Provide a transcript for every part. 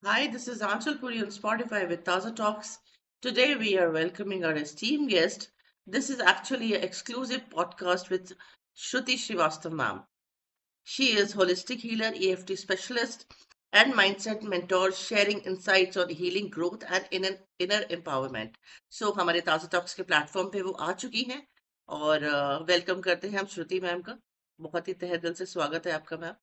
Hi, this is Anshul Puri on Spotify with Taaza Talks. Today we are welcoming our esteemed guest. This is actually an exclusive podcast with Shruti Srivastava ma'am. She is holistic healer, EFT specialist, and mindset mentor, sharing insights on healing growth and inner empowerment. So हमारे ताज़ा talks के platform पे वो आ चुकी हैं और welcome करते हैं हम श्रुति मैम का। बहुत ही तहे दिल से स्वागत है आपका ma'am.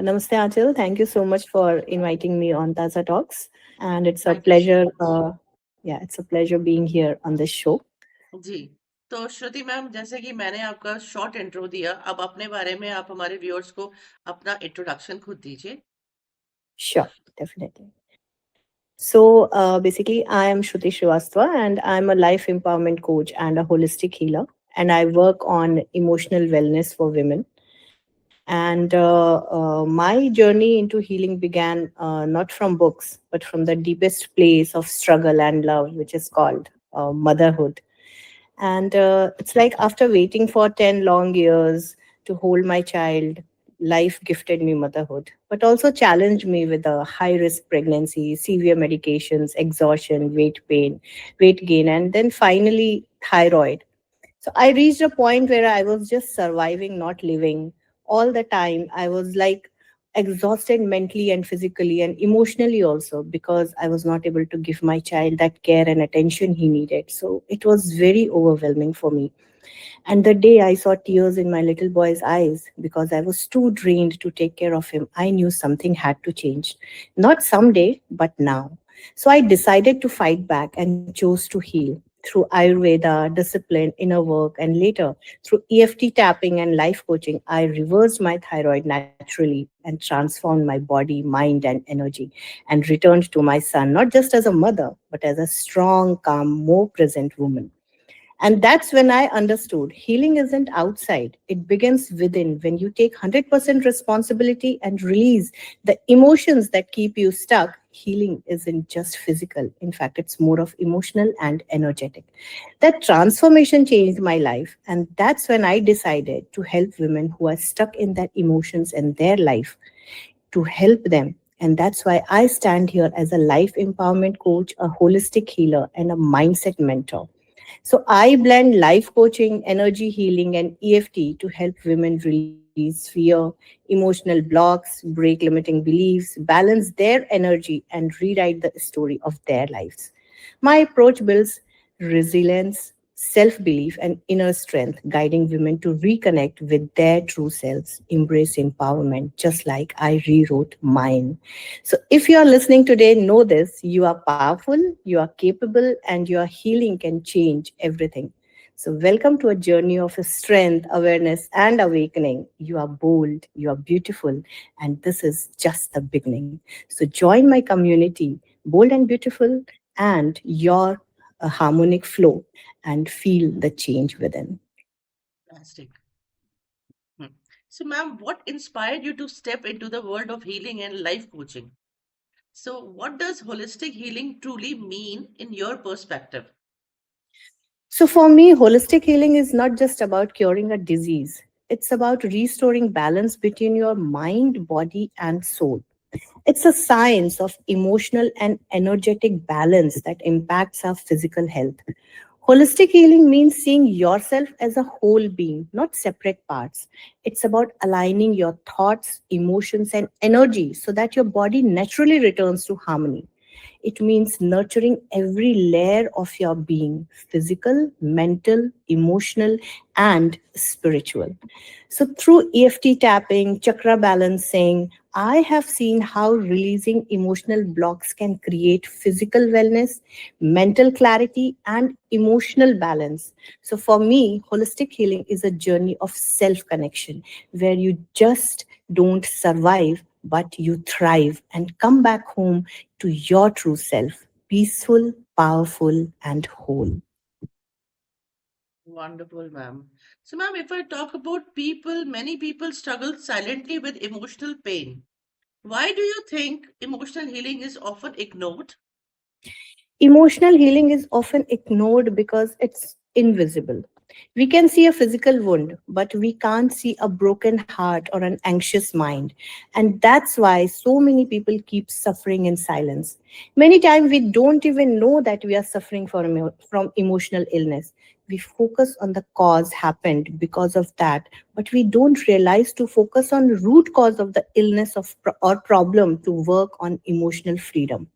Namaste, Achal. Thank you so much for inviting me on Taaza Talks. And it's a thank you so pleasure. Much. Yeah, it's a pleasure being here on this show. जी, तो श्रुति ma'am जैसे कि मैंने आपका short intro दिया, अब अपने बारे में आप हमारे व्यूअर्स को अपना इंट्रोडक्शन खुद दीजिए। Sure, definitely. So basically, I am Shruti Srivastava and I'm a life empowerment coach and a holistic healer. And I work on emotional wellness for women. And my journey into healing began not from books, but from the deepest place of struggle and love, which is called motherhood. And it's like after waiting for 10 long years to hold my child, life gifted me motherhood, but also challenged me with a high risk pregnancy, severe medications, exhaustion, weight gain, and then finally thyroid. So I reached a point where I was just surviving, not living. All the time, I was like exhausted mentally and physically and emotionally also because I was not able to give my child that care and attention he needed. So it was very overwhelming for me. And the day I saw tears in my little boy's eyes because I was too drained to take care of him, I knew something had to change. Not someday, but now. So I decided to fight back and chose to heal through Ayurveda, discipline, inner work, and later through EFT tapping and life coaching. I reversed my thyroid naturally and transformed my body, mind, and energy and returned to my son, not just as a mother, but as a strong, calm, more present woman. And that's when I understood healing isn't outside, it begins within. When you take 100% responsibility and release the emotions that keep you stuck, healing isn't just physical. In fact, it's more of emotional and energetic. That transformation changed my life. And that's when I decided to help women who are stuck in their emotions and their life, to help them. And that's why I stand here as a life empowerment coach, a holistic healer, and a mindset mentor. So I blend life coaching, energy healing, and EFT to help women release fear, emotional blocks, break limiting beliefs, balance their energy, and rewrite the story of their lives. My approach builds resilience, self belief, and inner strength, guiding women to reconnect with their true selves, embrace empowerment, just like I rewrote mine. So, if you are listening today, know this: you are powerful, you are capable, and your healing can change everything. So, welcome to a journey of strength, awareness, and awakening. You are bold, you are beautiful, and this is just the beginning. So, join my community, bold and beautiful, and your harmonic flow, and feel the change within. Fantastic. Hmm. So ma'am, what inspired you to step into the world of healing and life coaching? So what does holistic healing truly mean in your perspective? So, for me, holistic healing is not just about curing a disease, it's about restoring balance between your mind, body, and soul. It's a science of emotional and energetic balance that impacts our physical health. Holistic healing means seeing yourself as a whole being, not separate parts. It's about aligning your thoughts, emotions, and energy so that your body naturally returns to harmony. It means nurturing every layer of your being: physical, mental, emotional, and spiritual. So, through EFT tapping, chakra balancing, I have seen how releasing emotional blocks can create physical wellness, mental clarity, and emotional balance. So, for me, holistic healing is a journey of self connection where you just don't survive, but you thrive and come back home to your true self, peaceful, powerful, and whole. Wonderful, ma'am. So ma'am, if I talk about people, many people struggle silently with emotional pain. Why do you think emotional healing is often ignored? Emotional healing is often ignored because it's invisible. We can see a physical wound, but we can't see a broken heart or an anxious mind. And that's why so many people keep suffering in silence. Many times we don't even know that we are suffering from emotional illness. We focus on the cause happened because of that, but we don't realize to focus on root cause of the illness or problem to work on emotional freedom.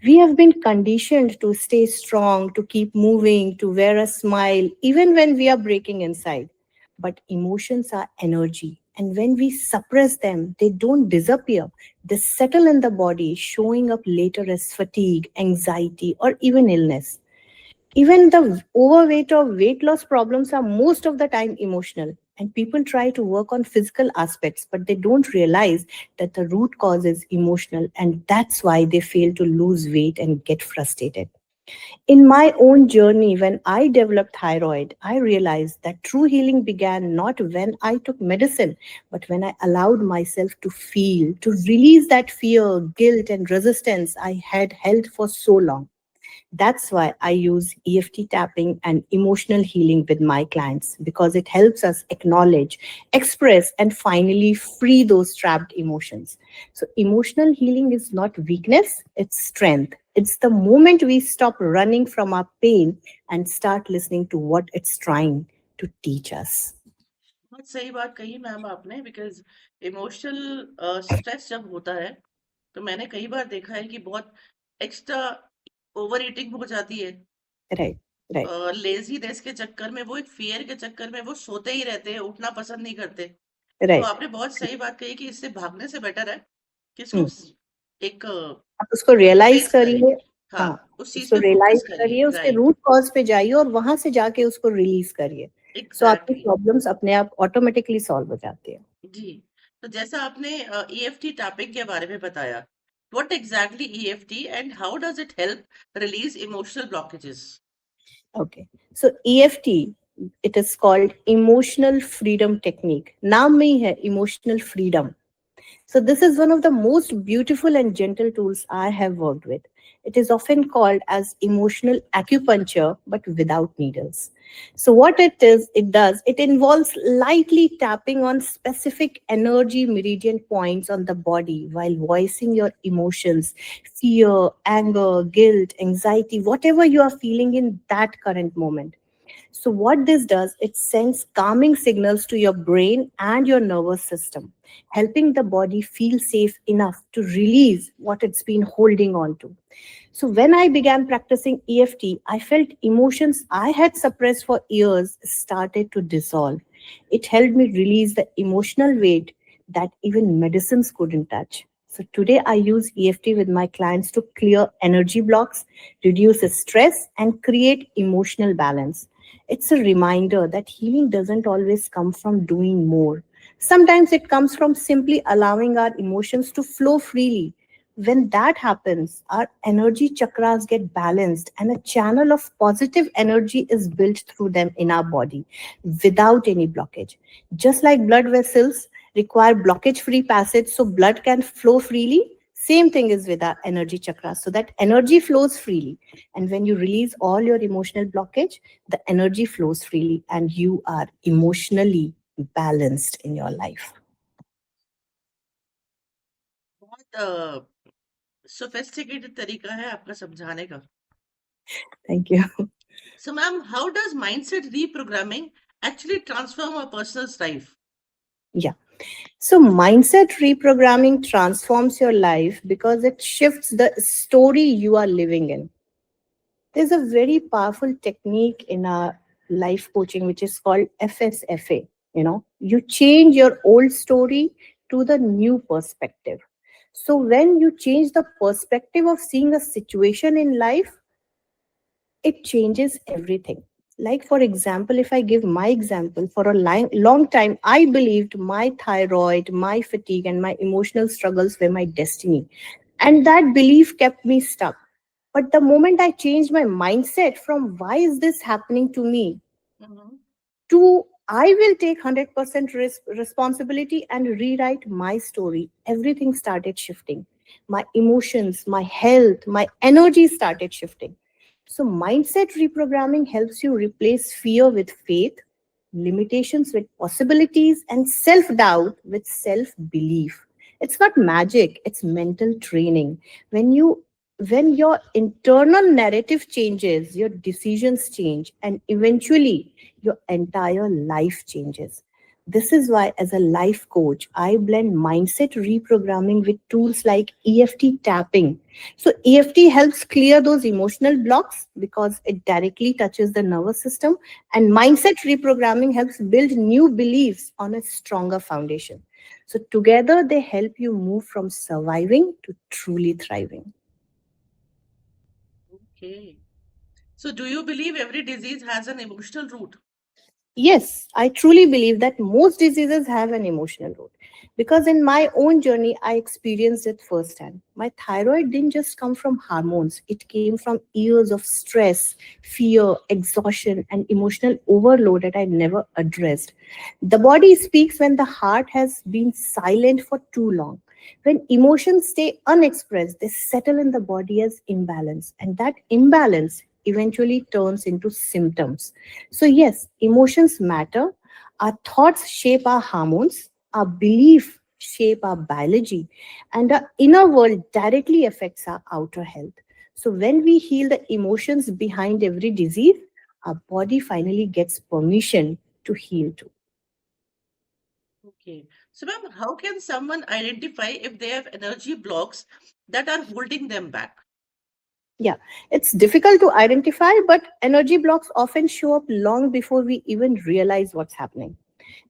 We have been conditioned to stay strong, to keep moving, to wear a smile, even when we are breaking inside. But emotions are energy. And when we suppress them, they don't disappear. They settle in the body, showing up later as fatigue, anxiety, or even illness. Even the overweight or weight loss problems are most of the time emotional. And people try to work on physical aspects, but they don't realize that the root cause is emotional. And that's why they fail to lose weight and get frustrated. In my own journey, when I developed thyroid, I realized that true healing began not when I took medicine, but when I allowed myself to feel, to release that fear, guilt, and resistance I had held for so long. That's why I use EFT tapping and emotional healing with my clients because it helps us acknowledge, express, and finally free those trapped emotions. So, emotional healing is not weakness, it's strength. It's the moment we stop running from our pain and start listening to what it's trying to teach us. बहुत सही बात कही ma'am आपने, because emotional stress जब होता है तो मैंने कई बार देखा है कि बहुत एक्स्ट्रा ओवर ईटिंग हो जाती है। Right, right, लेजीनेस के चक्कर में, वो एक फियर के चक्कर में वो सोते ही रहते हैं, उठना पसंद नहीं करते। तो right. आपने बहुत सही बात कही कि इससे भागने से बेटर है कि इसको Hmm. एक आप उसको रियलाइज फेस करें। करिए। हाँ, हाँ, उस चीज उसको पे रियलाइज फोकस करिए। करिए, उसके राइट। रूट कॉज पे जाइए और वहां से जाके उसको रिलीज करिए। सो आपकी एग्जैक्टली। प्रॉब्लम्स अपने आप ऑटोमेटिकली सॉल्व हो जाती है। जी। तो जैसा आपने ईएफटी टैपिंग के बारे में बताया, what exactly EFT and how does it help release emotional blockages? Okay, so EFT, it is called emotional freedom technique. नाम में ही है emotional freedom. So, this is one of the most beautiful and gentle tools I have worked with. It is often called as emotional acupuncture, but without needles. So, what it does, it involves lightly tapping on specific energy meridian points on the body while voicing your emotions, fear, anger, guilt, anxiety, whatever you are feeling in that current moment. So, what this does, it sends calming signals to your brain and your nervous system, helping the body feel safe enough to release what it's been holding on to. So, when I began practicing EFT, I felt emotions I had suppressed for years started to dissolve. It helped me release the emotional weight that even medicines couldn't touch. So, today I use EFT with my clients to clear energy blocks, reduce stress, and create emotional balance. It's a reminder that healing doesn't always come from doing more. Sometimes it comes from simply allowing our emotions to flow freely. When that happens, our energy chakras get balanced and a channel of positive energy is built through them in our body without any blockage. Just like blood vessels require blockage free passage so blood can flow freely, same thing is with our energy chakras so that energy flows freely. And when you release all your emotional blockage, the energy flows freely and you are emotionally balanced in your life. बहुत sophisticated तरीका है आपका समझाने का। Thank you. So ma'am, how does mindset reprogramming actually transform a person's life? Yeah. So, mindset reprogramming transforms your life because it shifts the story you are living in. There's a very powerful technique in our life coaching which is called FSFA. You change your old story to the new perspective. So, when you change the perspective of seeing a situation in life, it changes everything. Like, for example, if I give my example, for a long time, I believed my thyroid, my fatigue, and my emotional struggles were my destiny. And that belief kept me stuck. But the moment I changed my mindset from why is this happening to me Mhm. to I will take 100% responsibility and rewrite my story, everything started shifting. My emotions, my health, my energy started shifting. So, mindset reprogramming helps you replace fear with faith, limitations with possibilities, and self doubt with self belief. It's not magic, it's mental training. When you when your internal narrative changes, your decisions change, and eventually your entire life changes. This is why, as a life coach, I blend mindset reprogramming with tools like EFT tapping. So, EFT helps clear those emotional blocks because it directly touches the nervous system, and mindset reprogramming helps build new beliefs on a stronger foundation. So, together, they help you move from surviving to truly thriving. Okay. So, do you believe every disease has an emotional root? Yes, I truly believe that most diseases have an emotional root because in my own journey, I experienced it firsthand. My thyroid didn't just come from hormones, it came from years of stress, fear, exhaustion, and emotional overload that I never addressed. The body speaks when the heart has been silent for too long. When emotions stay unexpressed, they settle in the body as imbalance, and that imbalance eventually turns into symptoms. So, yes, emotions matter. Our thoughts shape our hormones, our belief shape our biology, and our inner world directly affects our outer health. So, when we heal the emotions behind every disease, our body finally gets permission to heal too. Okay. So, ma'am, how can someone identify if they have energy blocks that are holding them back? Yeah, it's difficult to identify, but energy blocks often show up long before we even realize what's happening.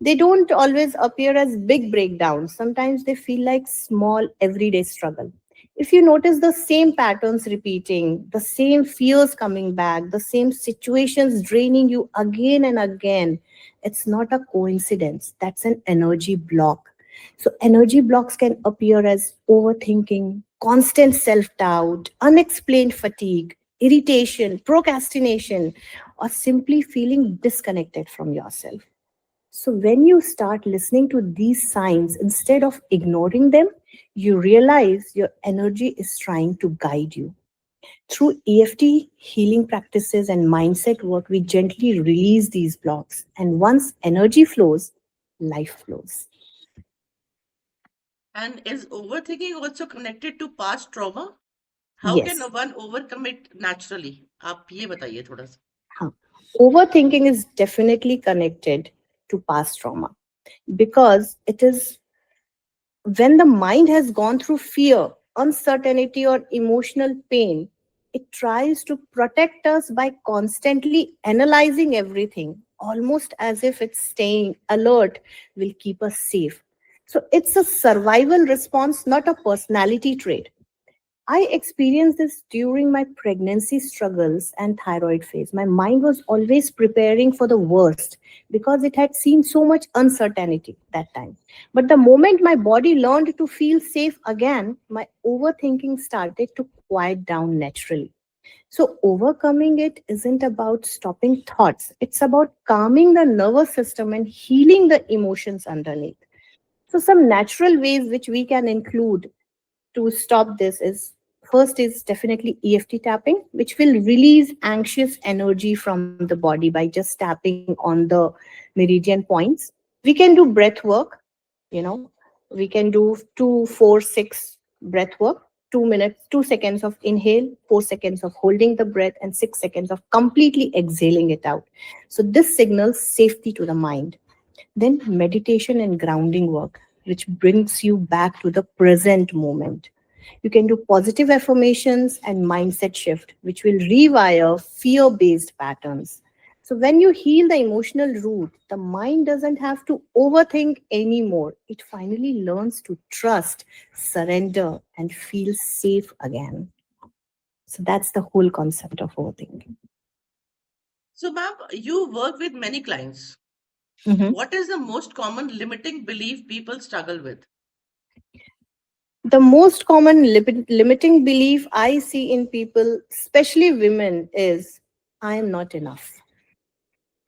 They don't always appear as big breakdowns. Sometimes they feel like small everyday struggle. If you notice the same patterns repeating, the same fears coming back, the same situations draining you again and again, it's not a coincidence. That's an energy block. So, energy blocks can appear as overthinking, constant self doubt, unexplained fatigue, irritation, procrastination, or simply feeling disconnected from yourself. So, when you start listening to these signs instead of ignoring them, you realize your energy is trying to guide you. Through EFT healing practices and mindset work, we gently release these blocks. And once energy flows, life flows. And is overthinking also connected to past trauma? How can Yes. one overcome it naturally? आप ये बताइए थोड़ा सा. Huh. Overthinking is definitely connected to past trauma because it is when the mind has gone through fear, uncertainty, or emotional pain, it tries to protect us by constantly analyzing everything, almost as if it's staying alert will keep us safe. So it's a survival response, not a personality trait. I experienced this during my pregnancy struggles and thyroid phase. My mind was always preparing for the worst because it had seen so much uncertainty that time. But the moment my body learned to feel safe again, my overthinking started to quiet down naturally. So, overcoming it isn't about stopping thoughts, it's about calming the nervous system and healing the emotions underneath. So, some natural ways which we can include to stop this is first is definitely EFT tapping, which will release anxious energy from the body by just tapping on the meridian points. We can do breath work, you know, we can do 2, 4, 6 breath work, 2 minutes, 2 seconds of inhale, 4 seconds of holding the breath, and 6 seconds of completely exhaling it out. So this signals safety to the mind. Then meditation and grounding work, which brings you back to the present moment. You can do positive affirmations and mindset shift, which will rewire fear based patterns. So, when you heal the emotional root, the mind doesn't have to overthink anymore. It finally learns to trust, surrender, and feel safe again. So, that's the whole concept of overthinking. So, ma'am, you work with many clients. Mhm. What is the most common limiting belief people struggle with? The most common limiting belief I see in people, especially women, is I am not enough.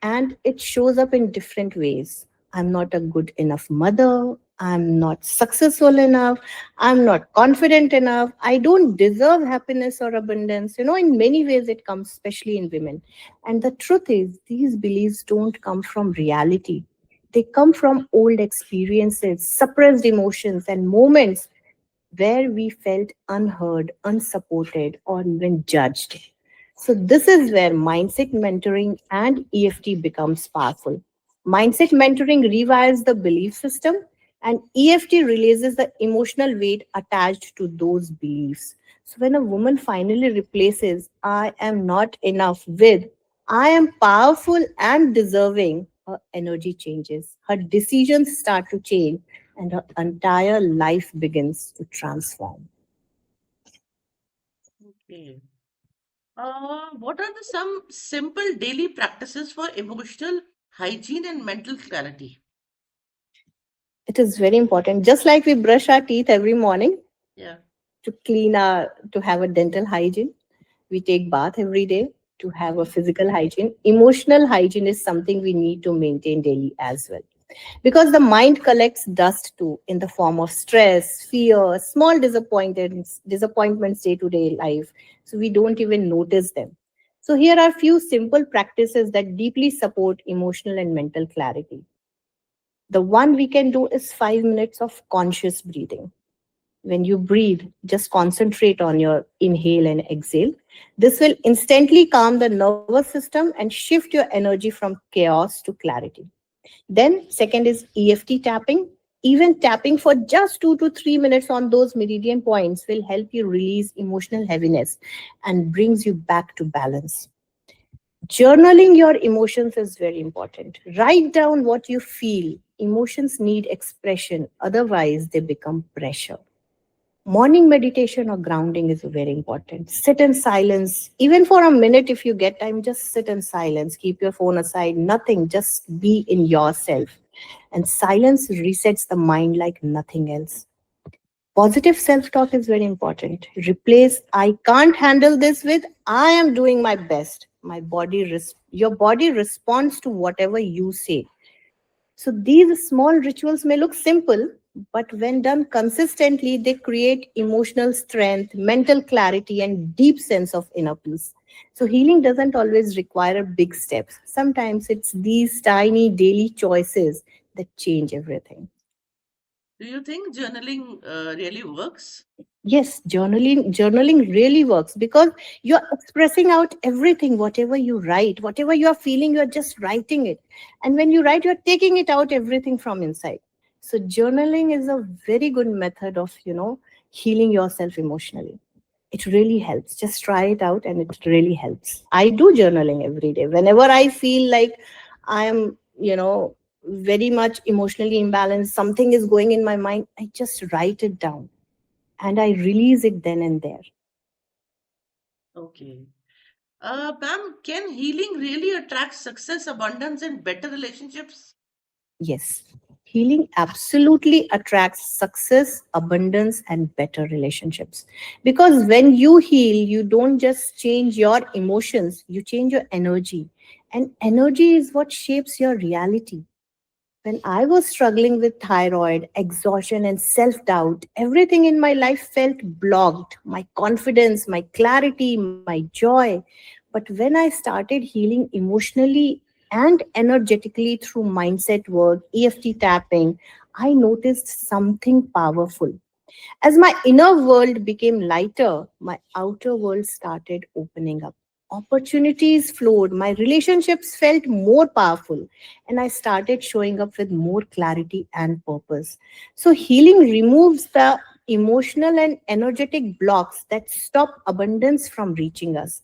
And it shows up in different ways. I'm not a good enough mother. I'm not successful enough. I'm not confident enough. I don't deserve happiness or abundance. In many ways, it comes, especially in women. And the truth is, these beliefs don't come from reality. They come from old experiences, suppressed emotions, and moments where we felt unheard, unsupported, or even judged. So this is where mindset mentoring and EFT becomes powerful. Mindset mentoring rewires the belief system, and EFT releases the emotional weight attached to those beliefs. So when a woman finally replaces I am not enough with I am powerful and deserving, her energy changes. Her decisions start to change and her entire life begins to transform. Okay. What are some simple daily practices for emotional hygiene and mental clarity? It is very important. Just like we brush our teeth every morning Yeah. to have a dental hygiene, we take bath every day to have a physical hygiene. Emotional hygiene is something we need to maintain daily as well. Because the mind collects dust too in the form of stress, fear, small disappointments day to day life. So we don't even notice them. So here are few simple practices that deeply support emotional and mental clarity. The one we can do is 5 minutes of conscious breathing. When you breathe, just concentrate on your inhale and exhale. This will instantly calm the nervous system and shift your energy from chaos to clarity. Then, second is EFT tapping. Even tapping for just 2 to 3 minutes on those meridian points will help you release emotional heaviness and brings you back to balance. Journaling your emotions is very important. Write down what you feel. Emotions need expression, otherwise, they become pressure. Morning meditation or grounding is very important. Sit in silence, even for a minute if you get time, just sit in silence. Keep your phone aside, nothing, just be in yourself. And silence resets the mind like nothing else. Positive self talk is very important. Replace I can't handle this with I am doing my best. Your body responds to whatever you say. So these small rituals may look simple, but when done consistently, they create emotional strength, mental clarity, and deep sense of inner peace. So healing doesn't always require big steps. Sometimes it's these tiny daily choices that change everything. Do you think journaling really works? Yes, journaling really works because you're expressing out everything, whatever you write, whatever you're feeling, you're just writing it. And when you write, you're taking it out everything from inside. So journaling is a very good method of, healing yourself emotionally. It really helps. Just try it out and it really helps. I do journaling every day. Whenever I feel like I am, very much emotionally imbalanced, something is going in my mind, I just write it down and I release it then and there. Okay. Pam, can healing really attract success, abundance, and better relationships? Yes, healing absolutely attracts success, abundance, and better relationships. Because when you heal, you don't just change your emotions, you change your energy. And energy is what shapes your reality. When I was struggling with thyroid, exhaustion, and self doubt, everything in my life felt blocked my confidence, my clarity, my joy. But when I started healing emotionally and energetically through mindset work, EFT tapping, I noticed something powerful. As my inner world became lighter, my outer world started opening up. Opportunities flowed, my relationships felt more powerful, and I started showing up with more clarity and purpose. So, healing removes the emotional and energetic blocks that stop abundance from reaching us.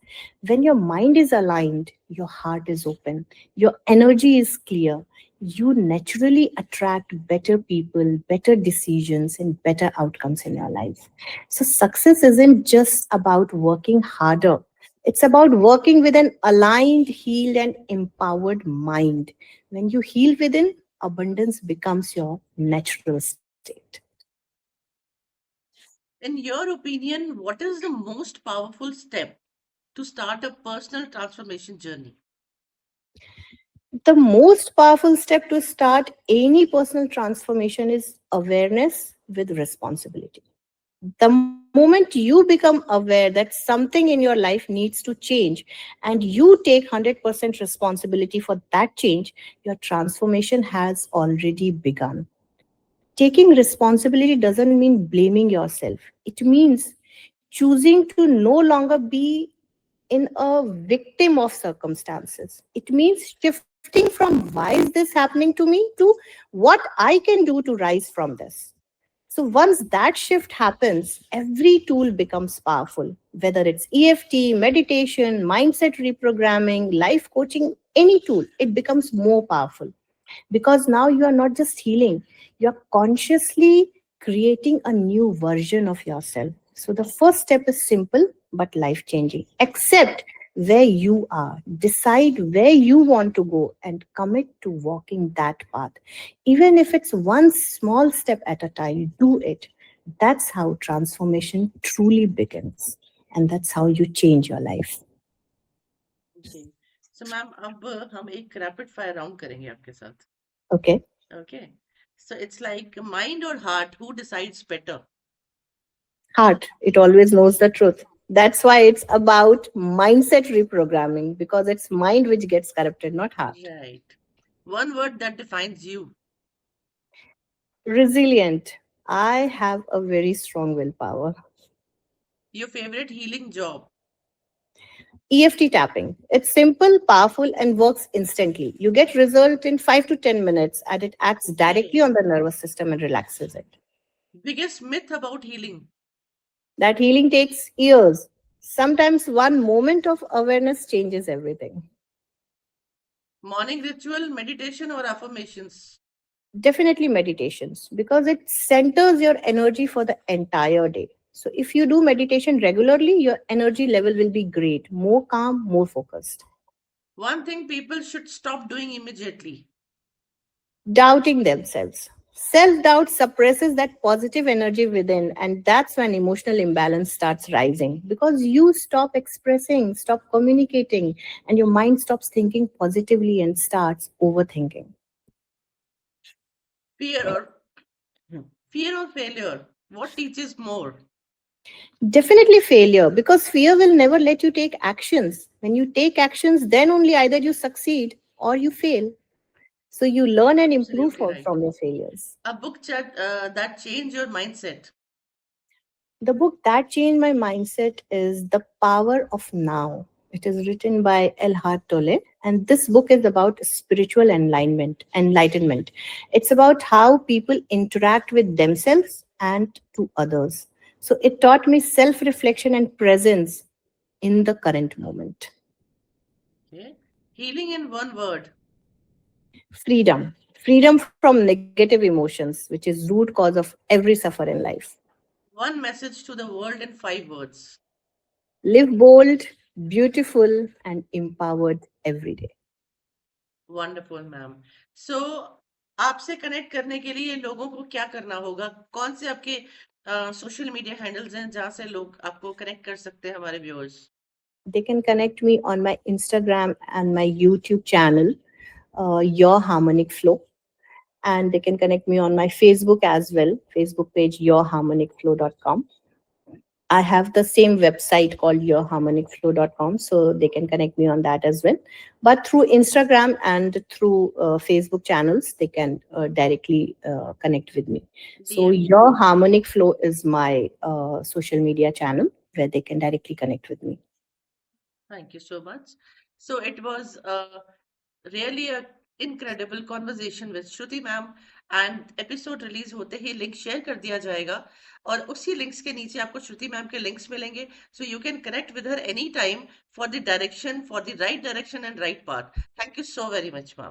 When your mind is aligned, your heart is open, your energy is clear, you naturally attract better people, better decisions, and better outcomes in your life. So, success isn't just about working harder, it's about working with an aligned, healed, and empowered mind. When you heal within, abundance becomes your natural state. In your opinion, what is the most powerful step to start a personal transformation journey? The most powerful step to start any personal transformation is awareness with responsibility. The moment you become aware that something in your life needs to change and you take 100% responsibility for that change, your transformation has already begun. Taking responsibility doesn't mean blaming yourself, it means choosing to no longer be in a victim of circumstances. It means shifting from why is this happening to me to what I can do to rise from this. So once that shift happens, every tool becomes powerful, whether it's EFT, meditation, mindset reprogramming, life coaching, any tool, it becomes more powerful because now you are not just healing, you are consciously creating a new version of yourself. So the first step is simple but life changing. Accept where you are, decide where you want to go, and commit to walking that path. Even if it's one small step at a time, do it. That's how transformation truly begins. And that's how you change your life. जी। So ma'am अब हम एक rapid fire round करेंगे आपके साथ। Okay? Okay, so it's like mind or heart, who decides better? Heart, it always knows the truth. That's why it's about mindset reprogramming because it's mind which gets corrupted, not heart. Right. One word that defines you. Resilient. I have a very strong willpower. Your favorite healing job. EFT tapping. It's simple, powerful, and works instantly. You get result in 5 to 10 minutes and it acts directly Okay. on the nervous system and relaxes it. Biggest myth about healing. That healing takes years. Sometimes one moment of awareness changes everything. Morning ritual, meditation or affirmations. Definitely meditations because it centers your energy for the entire day. So if you do meditation regularly, your energy level will be great, more calm, more focused. One thing people should stop doing immediately. Doubting themselves. Self doubt suppresses that positive energy within, and that's when emotional imbalance starts rising because you stop expressing, stop communicating, and your mind stops thinking positively and starts overthinking. Fear or fear or failure. What teaches more? Definitely failure because fear will never let you take actions. When you take actions, then only either you succeed or you fail. So you learn and improve Absolutely right. from your failures. A book chat that change your mindset. The book that changed my mindset is The Power of Now. It is written by Elhart Tolle, and this book is about spiritual enlightenment. Enlightenment. It's about how people interact with themselves and to others. So it taught me self-reflection and presence in the current moment. Okay. Healing in one word. Freedom. Freedom from negative emotions, which is root cause of every suffer in life. One message to the world in 5 words. Live bold, beautiful, and empowered every day. Wonderful ma'am. So आपसे connect करने के लिए लोगों को क्या करना होगा? कौन से आपके सोशल मीडिया हैंडल्स हैं जहाँ से लोग आपको कनेक्ट कर सकते हैं हमारे viewers? They can connect me on my Instagram and my YouTube channel, Your Harmonic Flow. And they can connect me on my Facebook as well, Facebook page, yourharmonicflow.com. I have the same website called yourharmonicflow.com, so they can connect me on that as well. But through Instagram and through Facebook channels, they can directly connect with me. So DM. Your Harmonic Flow is my social media channel where they can directly connect with me. Thank you so much. So it was really a incredible conversation with Shruti ma'am, and episode release होते ही link share कर दिया जाएगा और उसी links के नीचे आपको श्रुति ma'am के लिंक्स मिलेंगे, so you can connect with her any time for the direction, for the right direction and right path. Thank you so very much ma'am.